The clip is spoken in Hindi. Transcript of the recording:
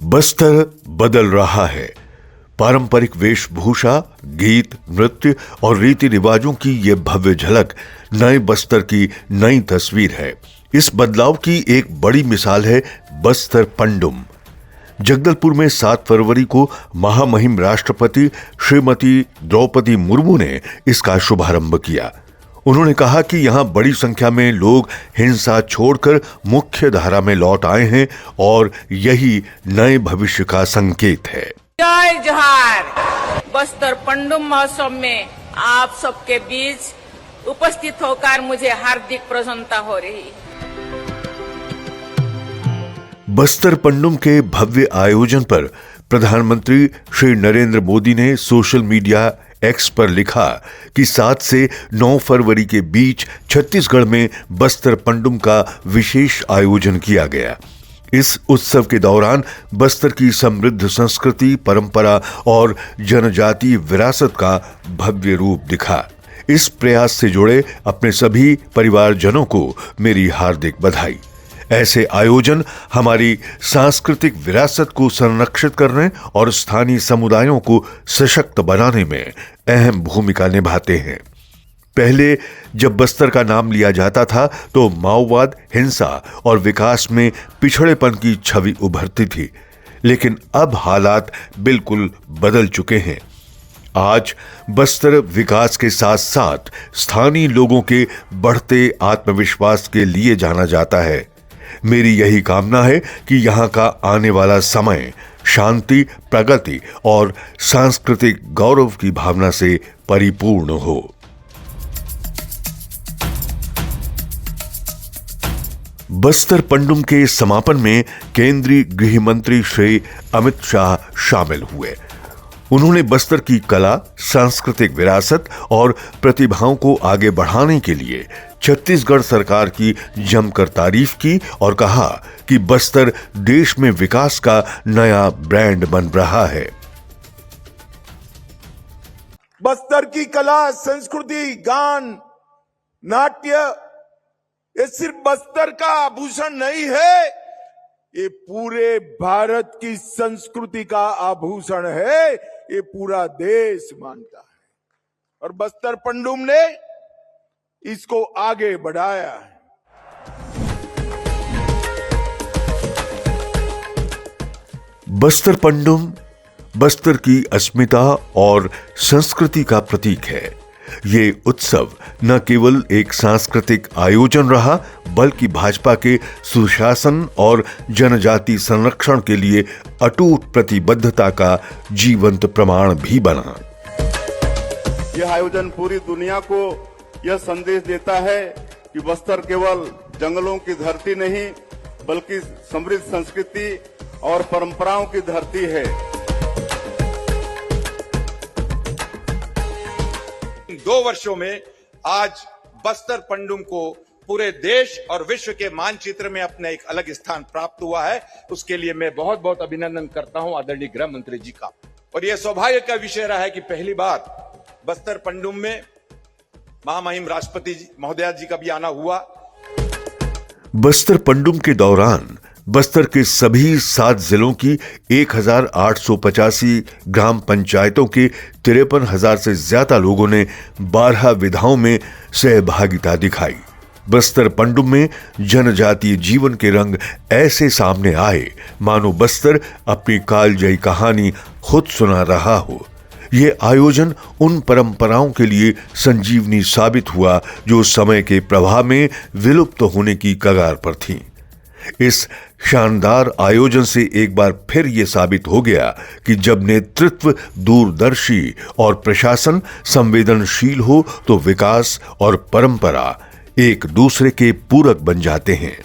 बस्तर बदल रहा है। पारंपरिक वेशभूषा, गीत, नृत्य और रीति रिवाजों की ये भव्य झलक नए बस्तर की नई तस्वीर है। इस बदलाव की एक बड़ी मिसाल है बस्तर पंडुम। जगदलपुर में 7 फरवरी को महामहिम राष्ट्रपति श्रीमती द्रौपदी मुर्मू ने इसका शुभारंभ किया। उन्होंने कहा कि यहां बड़ी संख्या में लोग हिंसा छोड़कर मुख्य धारा में लौट आए हैं और यही नए भविष्य का संकेत है। जय जोहार। बस्तर पंडुम महोत्सव में आप सबके बीच उपस्थित होकर मुझे हार्दिक प्रसन्नता हो रही है। बस्तर पंडुम के भव्य आयोजन पर प्रधानमंत्री श्री नरेंद्र मोदी ने सोशल मीडिया एक्स पर लिखा कि 7 से 9 फरवरी के बीच छत्तीसगढ़ में बस्तर पंडुम का विशेष आयोजन किया गया। इस उत्सव के दौरान बस्तर की समृद्ध संस्कृति, परंपरा और जनजातीय विरासत का भव्य रूप दिखा। इस प्रयास से जुड़े अपने सभी परिवारजनों को मेरी हार्दिक बधाई। ऐसे आयोजन हमारी सांस्कृतिक विरासत को संरक्षित करने और स्थानीय समुदायों को सशक्त बनाने में अहम भूमिका निभाते हैं। पहले जब बस्तर का नाम लिया जाता था तो माओवाद, हिंसा और विकास में पिछड़ेपन की छवि उभरती थी, लेकिन अब हालात बिल्कुल बदल चुके हैं। आज बस्तर विकास के साथ साथ स्थानीय लोगों के बढ़ते आत्मविश्वास के लिए जाना जाता है। मेरी यही कामना है कि यहाँ का आने वाला समय शांति, प्रगति और सांस्कृतिक गौरव की भावना से परिपूर्ण हो। बस्तर पंडुम के समापन में केंद्रीय गृह मंत्री श्री अमित शाह शामिल हुए। उन्होंने बस्तर की कला, सांस्कृतिक विरासत और प्रतिभाओं को आगे बढ़ाने के लिए छत्तीसगढ़ सरकार की जमकर तारीफ की और कहा कि बस्तर देश में विकास का नया ब्रांड बन रहा है। बस्तर की कला, संस्कृति, गान, नाट्य ये सिर्फ बस्तर का आभूषण नहीं है, ये पूरे भारत की संस्कृति का आभूषण है। ये पूरा देश मानता है और बस्तर पंडुम ने इसको आगे बढ़ाया है। बस्तर पंडुम बस्तर की अस्मिता और संस्कृति का प्रतीक है। ये उत्सव न केवल एक सांस्कृतिक आयोजन रहा, बल्कि भाजपा के सुशासन और जनजाति संरक्षण के लिए अटूट प्रतिबद्धता का जीवंत प्रमाण भी बना। यह आयोजन पूरी दुनिया को यह संदेश देता है कि बस्तर केवल जंगलों की धरती नहीं, बल्कि समृद्ध संस्कृति और परंपराओं की धरती है। 2 वर्षों में आज बस्तर पंडुम को पूरे देश और विश्व के मानचित्र में अपने एक अलग स्थान प्राप्त हुआ है। उसके लिए मैं बहुत बहुत अभिनंदन करता हूं आदरणीय गृह मंत्री जी का। और यह सौभाग्य का विषय रहा है कि पहली बार बस्तर पंडुम में महामहिम राष्ट्रपति महोदया जी का भी आना हुआ। बस्तर पंडुम के दौरान बस्तर के सभी 7 जिलों की 1885 ग्राम पंचायतों के 53,000 से ज्यादा लोगों ने 12 विधाओं में सहभागिता दिखाई। बस्तर पंडुम में जनजातीय जीवन के रंग ऐसे सामने आए मानो बस्तर अपनी कालजयी कहानी खुद सुना रहा हो। ये आयोजन उन परंपराओं के लिए संजीवनी साबित हुआ जो समय के प्रवाह में विलुप्त होने की कगार पर थीं। इस शानदार आयोजन से एक बार फिर यह साबित हो गया कि जब नेतृत्व दूरदर्शी और प्रशासन संवेदनशील हो तो विकास और परंपरा एक दूसरे के पूरक बन जाते हैं।